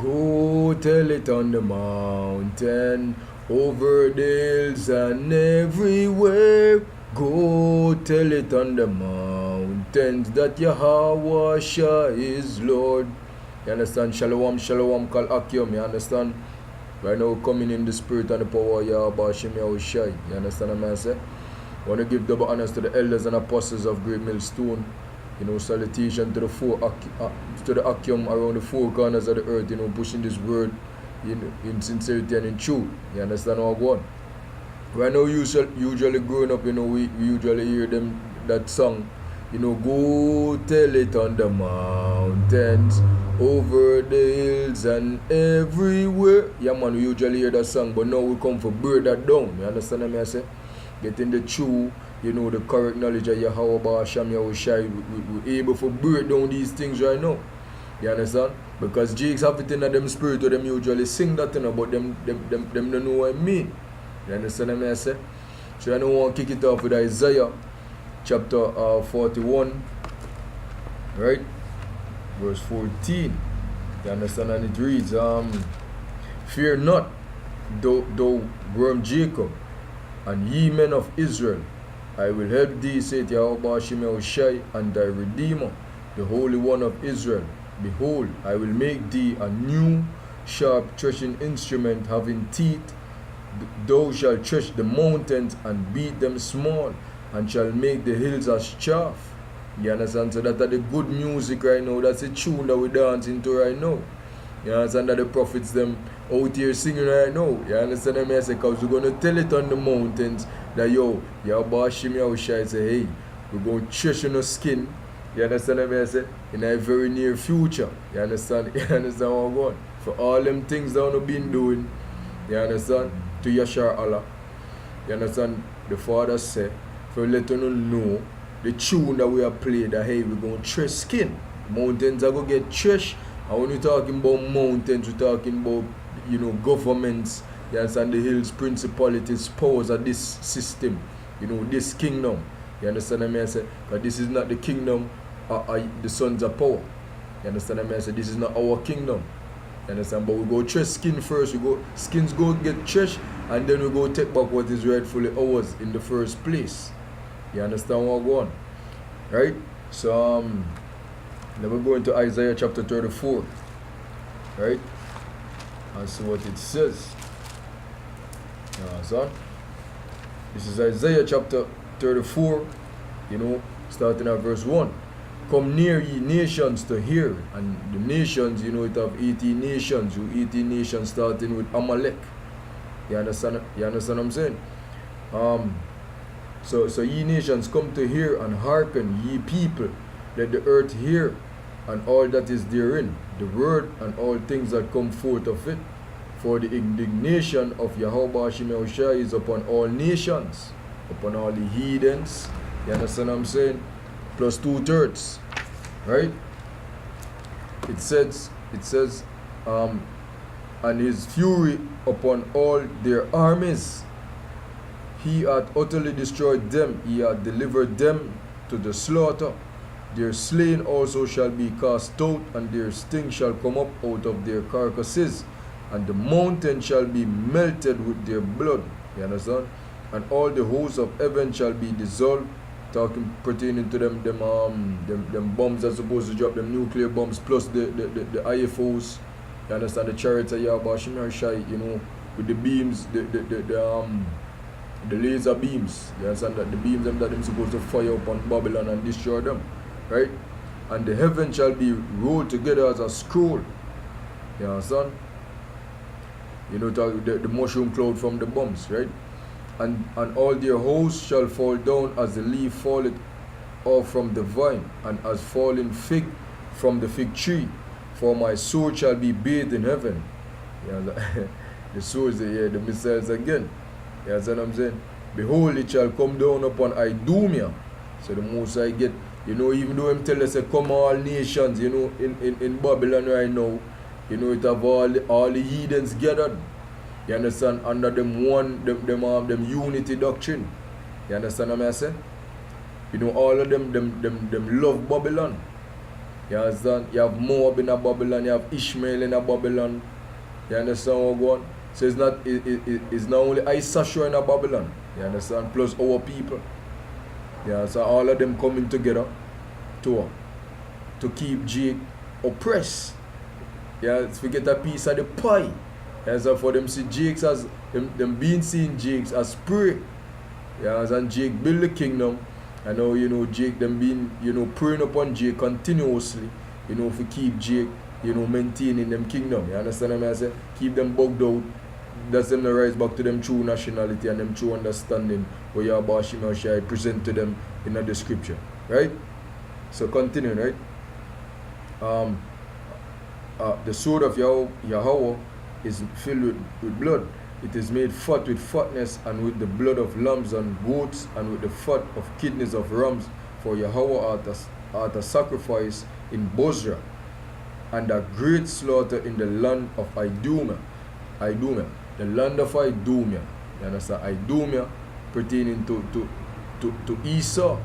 Go tell it on the mountain, over the hills and everywhere. Go tell it on the mountains that Yahweh is Lord. You understand? Shalom, shalom, kal akyom. You understand? Right now we're coming in the spirit and the power of Yahweh Hashem Yahushai. You understand what I'm saying? I want to give double honors to the elders and apostles of Great Millstone. You know, salutation to the Akyom around the four corners of the earth, you know, pushing this word in sincerity and in truth. You understand how I go on? Right now, usually growing up, you know, we usually hear that song, you know, go tell it on the mountains, over the hills and everywhere. Yeah, man, we usually hear that song, but now we come for break that down. You understand what I say? Getting the true, you know, the correct knowledge of Yahweh Hashem Yahushai. We're able to break down these things right now. You understand? Because Jakes have it in them spirit, or them usually sing that, you know, but them don't know what I mean. You understand what I say? So I don't want to kick it off with Isaiah chapter 41, right? Verse 14. You understand? And it reads, fear not, thou worm Jacob, and ye men of Israel. I will help thee, saith Yahweh Hashem Yahushai, and thy Redeemer, the Holy One of Israel. Behold, I will make thee a new sharp threshing instrument having teeth. Thou shalt thresh the mountains and beat them small, and shall make the hills as chaff. You understand? So that's the good music right now. That's the tune that we're dancing to right now. You understand that the prophets them out here singing right now. You understand what I say? Because we're going to tell it on the mountains that yo, Yahweh Hashem Yahushai say, hey, we're going to thresh on the skin. You understand what I say? In a very near future. You understand? You understand what I'm going? For all them things that we've been doing. You understand? To Yashar Allah. You understand? The Father said, for letting us know the tune that we have played, that hey, we're going to thresh skin. Mountains are going to get threshed. And when we're talking about mountains, we're talking about, you know, governments, you understand, the hills, principalities, powers of this system, you know, this kingdom. You understand what I say? But this is not the kingdom of the sons of power. You understand what I say? This is not our kingdom. You understand? But we go thresh skin first. Skins go get threshed, and then we go take back what is rightfully ours in the first place. You understand what I'm going? Right? So then we're going to Isaiah chapter 34. Right? And see what it says. So this is Isaiah chapter 34, you know, starting at verse 1. Come near ye nations to hear. And the nations, you know, it have 18 nations. You 18 nations starting with Amalek. You understand what I'm saying? So ye nations, come to hear and hearken, ye people. Let the earth hear, and all that is therein, the word and all things that come forth of it. For the indignation of Yahweh Hashem Yahushai is upon all nations, upon all the heathens. You understand what I'm saying? Plus 2/3, right? It says, and his fury upon all their armies. He hath utterly destroyed them, he hath delivered them to the slaughter. Their slain also shall be cast out, and their sting shall come up out of their carcasses, and the mountain shall be melted with their blood. You understand? And all the hosts of heaven shall be dissolved. Talking pertaining to them bombs that supposed to drop, them nuclear bombs, plus the IFOs. You understand? The chariots of Yahweh Hashem Yahushai, you know, with the beams, the laser beams. You understand that the beams that them supposed to fire upon Babylon and destroy them, right? And the heaven shall be rolled together as a scroll. You understand? You know, the mushroom cloud from the bombs, right? And all their hosts shall fall down as the leaf falleth off from the vine, and as fallen fig from the fig tree. For my sword shall be bathed in heaven. You know, the swords, the missiles again. You understand what I'm saying? Behold, it shall come down upon Idumea. So the most I get, you know, even though him tell us come all nations, you know, in Babylon right now, you know, it have all the heathens gathered. You understand? Under them unity doctrine. You understand what I say? You know, all of them love Babylon. You understand? You have Moab in a Babylon, you have Ishmael in a Babylon. You understand what I'm going? So it's not only Issachar in a Babylon. You understand? Plus our people. Yeah, so all of them coming together to keep Jake oppressed. Yeah, to get a piece of the pie. Yeah, so for them see Jakes as them being seen Jakes as prey. Yeah, and Jake build the kingdom. And now, Jake, them being, praying upon Jake continuously, to keep Jake, maintaining them kingdom. You understand what I say? Keep them bugged out. That's them to rise back to them true nationality and them true understanding where Yahweh Shema Shai present to them in the scripture. Right? So continuing, right? The sword of Yahweh is filled with blood. It is made fat with fatness, and with the blood of lambs and goats, and with the fat of kidneys of rams. For Yahweh art a sacrifice in Bozrah, and a great slaughter in the land of Idumea. The land of Idumea. You understand? Idumea pertaining to Esau.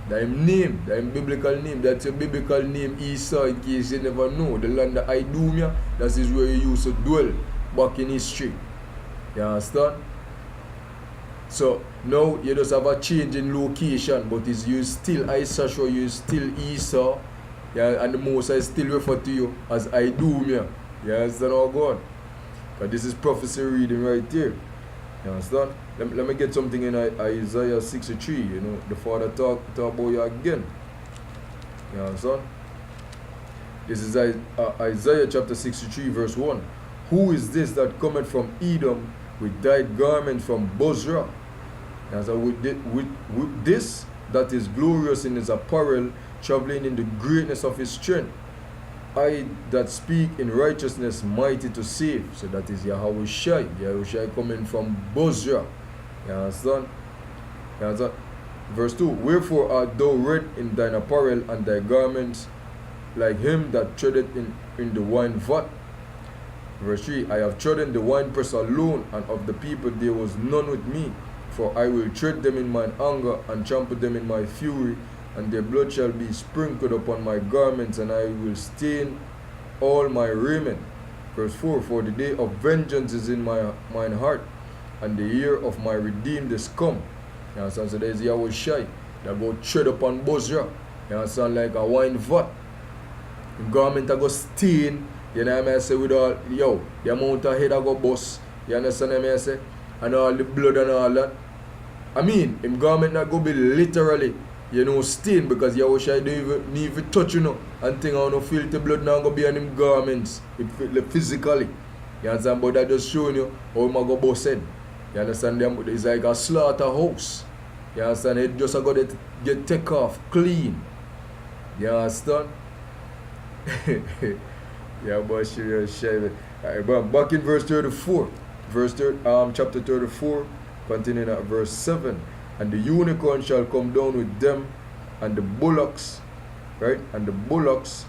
That name, that biblical name. That's a biblical name, Esau, in case you never know. The land of Idumea, that is where he used to dwell back in history. You understand? So now you just have a change in location, but you still Issachar, you still Esau, yeah, and the Most High still refer to you as Idumea. You understand how God? But this is prophecy reading right here. You understand? Let me get something in Isaiah 63. The Father talk about you again. You understand? This is Isaiah chapter 63 verse 1. Who is this that cometh from Edom with dyed garment from Bozrah? And so with this that is glorious in his apparel, traveling in the greatness of his strength. I that speak in righteousness, mighty to save. So that is Yahweh Shai. Yahweh Shai coming from Bozrah. You understand? You understand? Verse 2. Wherefore art thou red in thine apparel, and thy garments like him that treadeth in the wine vat? Verse 3. I have trodden the winepress alone, and of the people there was none with me. For I will tread them in mine anger, and trample them in my fury, and their blood shall be sprinkled upon my garments, and I will stain all my raiment. Verse 4. For the day of vengeance is in mine heart, and the year of my redeemed is come. You understand? So there is Yahweh Shai that go tread upon Bozrah. You understand? Like a wine vat. The garment that go stain. You know what I say? With all, the amount of head that go bust. You understand what I say? And all the blood and all that. I mean, him garment that go be literally, stained, because Yahweh Shai don't even touch, and think how no filthy blood now go be on him garments physically. You understand? But that just showing you how him go bust head. You understand? It's like a slaughterhouse. You understand? It just got to get take off clean. You understand? Yeah, but Alright, back in verse 34. Chapter 34, continuing at verse 7. And the unicorn shall come down with them, and the bullocks, right? And the bullocks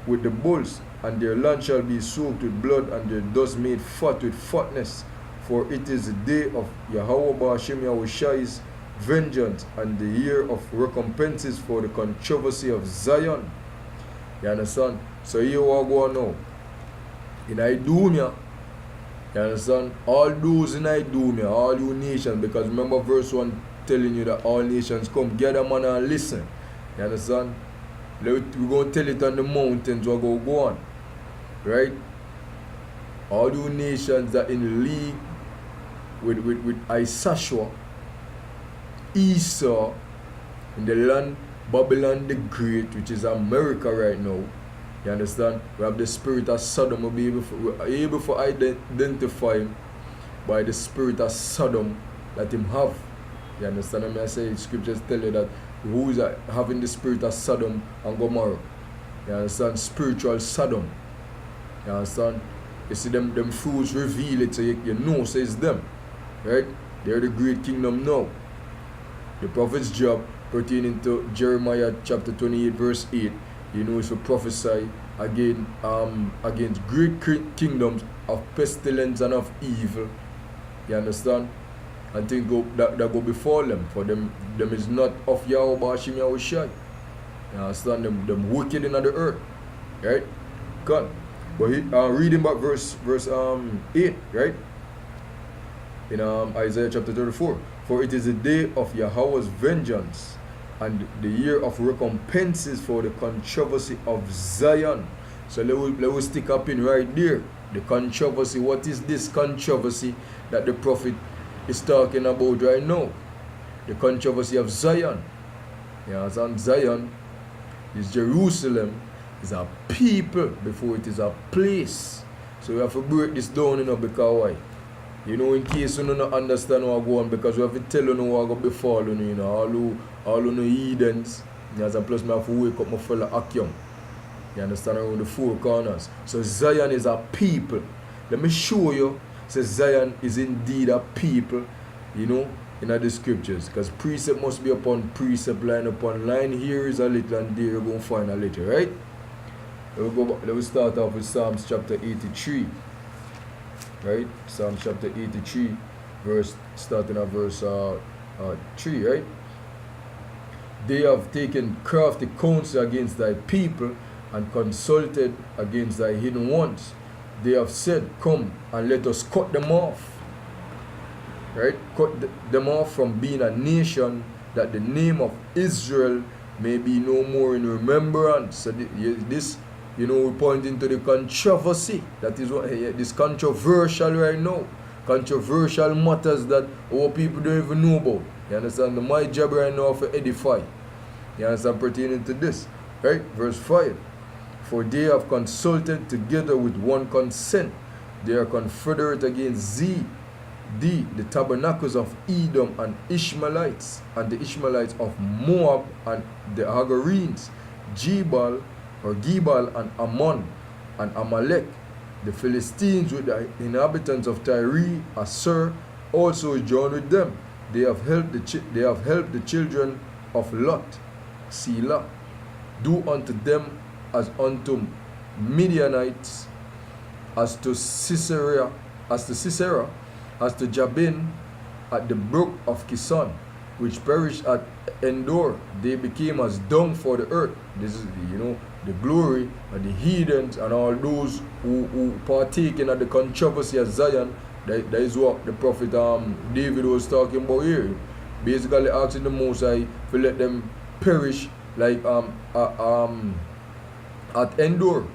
with the bulls, and their land shall be soaked with blood, and their dust made fat with fatness. For it is the day of Yahweh Ba'ashem Yahweh Shai's vengeance, and the year of recompenses for the controversy of Zion. You understand? So here we go now. In Idumea, you understand? All those in Idumea, all you nations, because remember verse 1 telling you that all nations come gather man and listen. You understand? We're going to tell it on the mountains, we're going to go on. Right? All you nations that in league with Issachar, Esau, in the land Babylon the Great, which is America right now. You understand? We have the spirit of Sodom. We're able to identify him by the spirit of Sodom that him have. You understand what I say? Scriptures tell you that who is having the spirit of Sodom and Gomorrah. You understand? Spiritual Sodom. You understand? You see them fruits reveal it, so you know, so it's them. Right? They're the great kingdom now. The prophet's job pertaining to Jeremiah chapter 28 verse 8, is to prophesy against great kingdoms of pestilence and of evil. You understand? And things that go before them. For them is not of Yahweh Ba'ashem Yahweh Shai. You understand? Them wicked in the earth. Right? God. But reading back verse 8, right? In Isaiah chapter 34. For it is the day of Yahweh's vengeance, and the year of recompenses for the controversy of Zion. So let us stick up in right there. The controversy. What is this controversy that the prophet is talking about right now? The controversy of Zion. Yes, and Zion is Jerusalem, is a people before it is a place. So we have to break this down, because why? In case you don't understand what go on, because we have to tell you what go before you, all you heathens. Yes, and plus I have to wake up my fellow Akyong. You understand, around the four corners. So Zion is a people. Let me show you. So Zion is indeed a people, in the scriptures. Because precept must be upon precept, line upon line. Here is a little and there you're going to find a little, right? Let me start off with Psalms chapter 83. Right? Psalms chapter 83, starting at verse 3, right? They have taken crafty counsel against thy people, and consulted against thy hidden ones. They have said, come and let us cut them off. Right? Cut them off from being a nation, that the name of Israel may be no more in remembrance. So this, we point into the controversy. That is what this controversial right now. Controversial matters that our people don't even know about. You understand? My job right now for edify. You understand? Pertaining to this. Right? Verse 5. For they have consulted together with one consent. They are confederate against thee, the tabernacles of Edom and Ishmaelites, and the Ishmaelites of Moab, and the Hagarenes, Gebal and Ammon, and Amalek, the Philistines with the inhabitants of Tyre, Assur, also joined with them. They have helped the children of Lot, Selah. Do unto them as unto Midianites, as to Sisera, as to Jabin at the brook of Kison, which perished at Endor. They became as dung for the earth. This is the glory of the heathens and all those who partake in the controversy of Zion. That is what the prophet David was talking about here. Basically asking the Most High to let them perish like at Endor,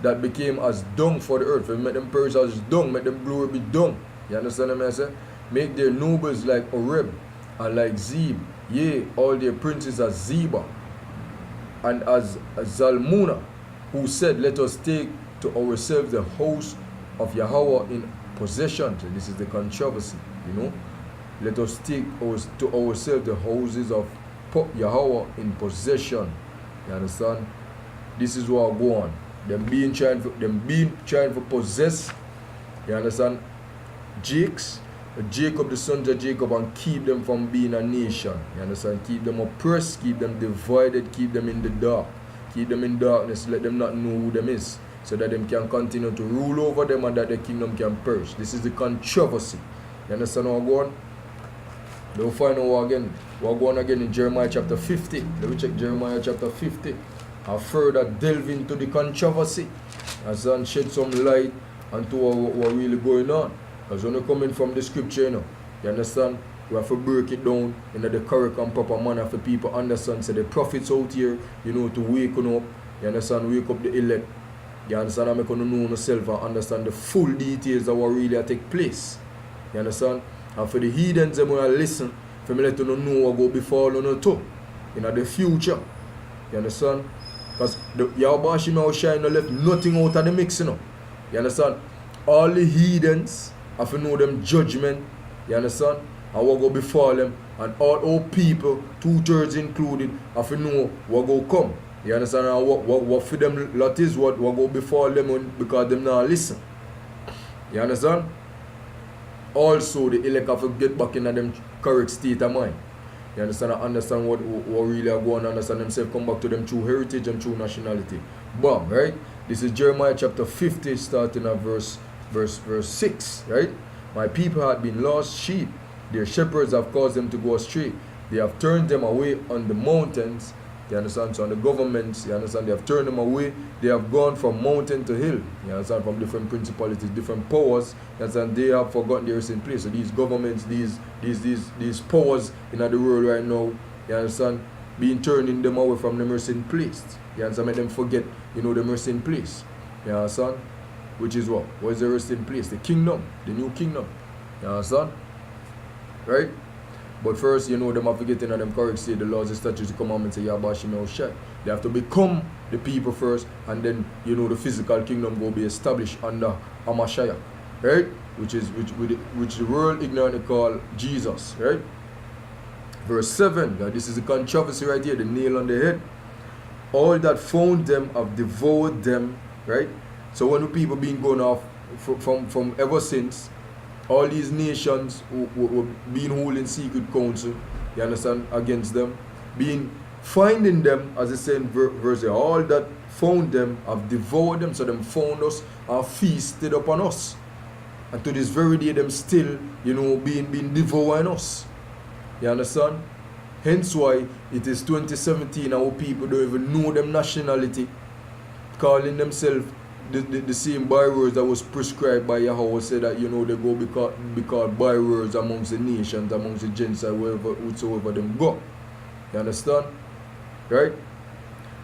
that became as dung for the earth. Make them perish as dung, make them glory be dung. You understand what I say? Make their nobles like Oreb and like Zeb, yea, all their princes as Zeba and as Zalmunna, who said, let us take to ourselves the house of Yahweh in possession. So this is the controversy, Let us take to ourselves the houses of Yahweh in possession. You understand? This is what go on. Them being trying to possess. You understand? Jacob, the sons of Jacob, and keep them from being a nation. You understand? Keep them oppressed, keep them divided, keep them in the dark. Keep them in darkness, let them not know who them is, so that them can continue to rule over them and that the kingdom can perish. This is the controversy. You understand what go on? They'll find out what go on again in Jeremiah chapter 50. Let me check Jeremiah chapter 50. And further delve into the controversy. And shed some light onto what really going on. Because when you come in from the scripture, you understand, we have to break it down in the correct and proper manner for people to understand. So the prophets out here, to wake up, you understand, wake up the elect. You understand, I'm going to know myself and understand the full details of what really take place. You understand? And for the heathens, them will listen, for me let you know what go before you too, in the future. You understand? Because Yahweh Shema shine left nothing out of the mix, You understand? All the heathens have to know them judgment, you understand? And what go before them, and all people, 2/3 included, have to know what go come. You understand? And what for them lot is what go before them because them not listen. You understand? Also the elect have to get back in them correct state of mind. You understand? I understand what really are going on, understand themselves, come back to them true heritage and true nationality. Bam, right? This is Jeremiah chapter 50, starting at verse 6, right? My people had been lost sheep. Their shepherds have caused them to go astray. They have turned them away on the mountains You understand? So on the governments, you understand, they have turned them away. They have gone from mountain to hill. You understand? From different principalities, different powers. You understand? They have forgotten their sin place. So these governments, these powers in the world right now, you understand, being turning them away from the mercy place. You understand? Make them forget, the mercy place. You understand? Which is what? What is the resting place? The kingdom, the new kingdom. You understand? Right? But first, them have to get in and them correct say the laws, the statutes, the commandments, and Yahbashim Yahushai. They have to become the people first, and then the physical kingdom will be established under Hamashiach, right? Which the world ignorantly call Jesus, right? Verse 7, this is the controversy right here, the nail on the head. All that found them have devoured them, right? So when the people been going off from ever since, all these nations were being holding secret council, you understand, against them, finding them, as it says in verse 8, all that found them have devoured them, so them found us and feasted upon us. And to this very day, them still, being devouring us. You understand? Hence why it is 2017, our people don't even know them nationality, calling themselves the same bywords that was prescribed by Yahweh, said that they go be called bywords amongst the nations, amongst the Gentiles, wherever them go. You understand? Right?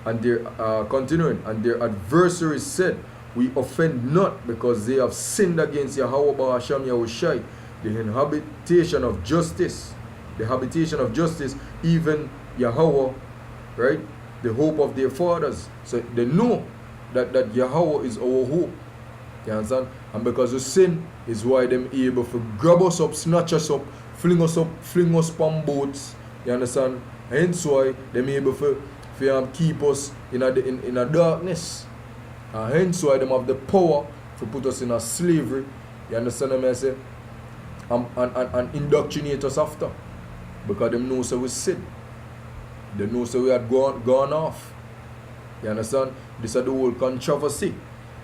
And they're continuing, and their adversaries said, we offend not, because they have sinned against Yahweh Ba'asham Yahushai, the habitation of justice, even Yahweh, right? The hope of their fathers. So they know that Yahweh is our hope. You understand? And because of sin is why them able to grab us up, snatch us up, fling us on boats. You understand? Hence why them able to keep us in a darkness. And hence why them have the power to put us in a slavery. You understand what I say? And indoctrinate us after. Because them know so we sin. They know so we had gone off. You understand? This is the whole controversy.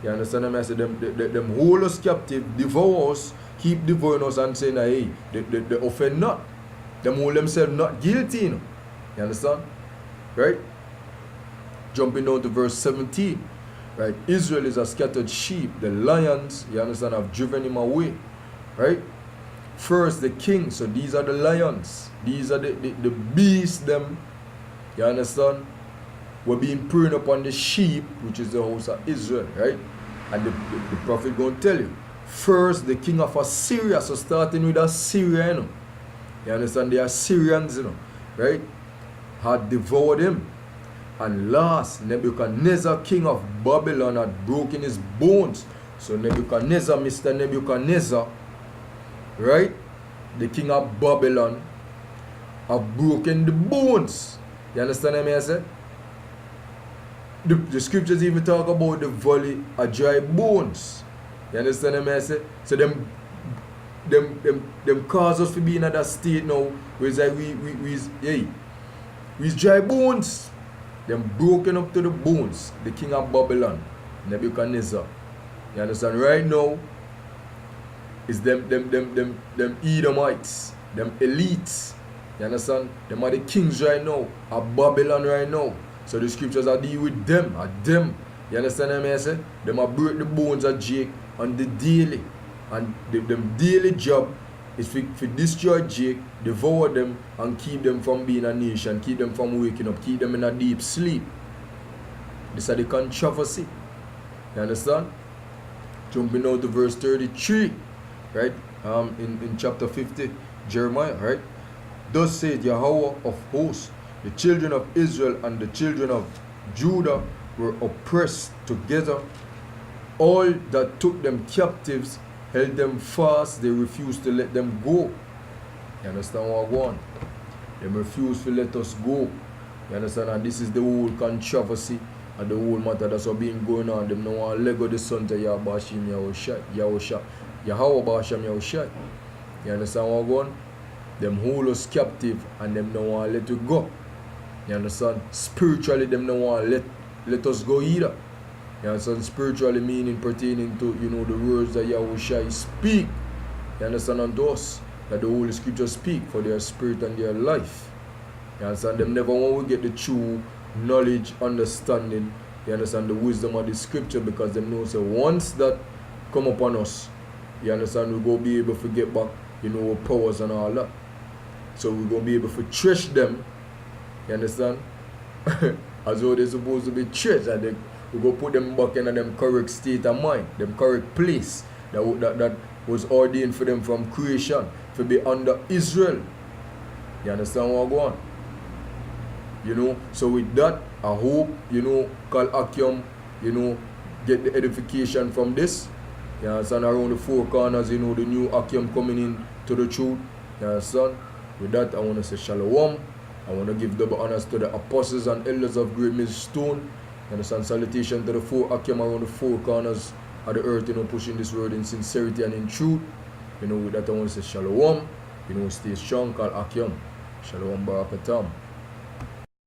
You understand what I say? Them hold us captive, devour us, keep devouring us and saying, hey, they offend not. Them hold themselves not guilty. You understand? Right? Jumping down to verse 17. Right? Israel is a scattered sheep. The lions, you understand, have driven him away. Right? First the king. So these are the lions. These are the beasts them. You understand? Were being pruned upon the sheep, which is the house of Israel, right? And the prophet going to tell you, first the king of Assyria, so starting with Assyria, you understand, the Assyrians, right, had devoured him. And last, Nebuchadnezzar, king of Babylon, had broken his bones. So Nebuchadnezzar, Mr. Nebuchadnezzar, right, the king of Babylon, have broken the bones. You understand what I say? The scriptures even talk about the valley of dry bones. You understand what I say? So them cause us to be in that state now, where it's like we dry bones. Them broken up to the bones. The king of Babylon, Nebuchadnezzar. You understand? Right now, is them Edomites, them elites. You understand? Them are the kings right now, of Babylon right now. So the scriptures are deal with them, You understand what I say? Them are break the bones of Jake on the daily. And them daily job is to destroy Jake, devour them, and keep them from being a nation, keep them from waking up, keep them in a deep sleep. This is the controversy. You understand? Jumping down to verse 33, right? In chapter 50, Jeremiah, right? Thus said Yahweh of hosts, the children of Israel and the children of Judah were oppressed together. All that took them captives held them fast. They refused to let them go. You understand what I want? They refused to let us go. You understand? And this is the whole controversy and the whole matter that's what been going on. Them no want to let go the son to Yahbashim Yahushai. Yahweh Basham Yahushai. You understand what I want? Them hold us captive and them no want to let you go. You understand? Spiritually, them no want to let us go either. You understand? Spiritually meaning pertaining to, the words that Yahushua speak. You understand? Unto us. That the Holy Scripture speak for their spirit and their life. You understand? Them never want to get the true knowledge, understanding, you understand, the wisdom of the scripture, because they know so once that come upon us, you understand, we go be able to get back, our powers and all that. So we're going to be able to trash them, you understand, as though they're supposed to be trashed, and we go put them back in them correct state of mind, them correct place that was ordained for them from creation, to be under Israel. You understand what I'm going? So with that, I hope, Kal Akyam, get the edification from this. You understand? Around the four corners, the new Akyam coming in to the truth. You understand? With that, I want to say shalom. I want to give double honors to the apostles and elders of Great Millstone. You understand? Salutation to the four Akyam around the four corners of the earth, pushing this word in sincerity and in truth. With that, I want to say shalom. Stay strong, Kal Akyam. Shalom Barakatam.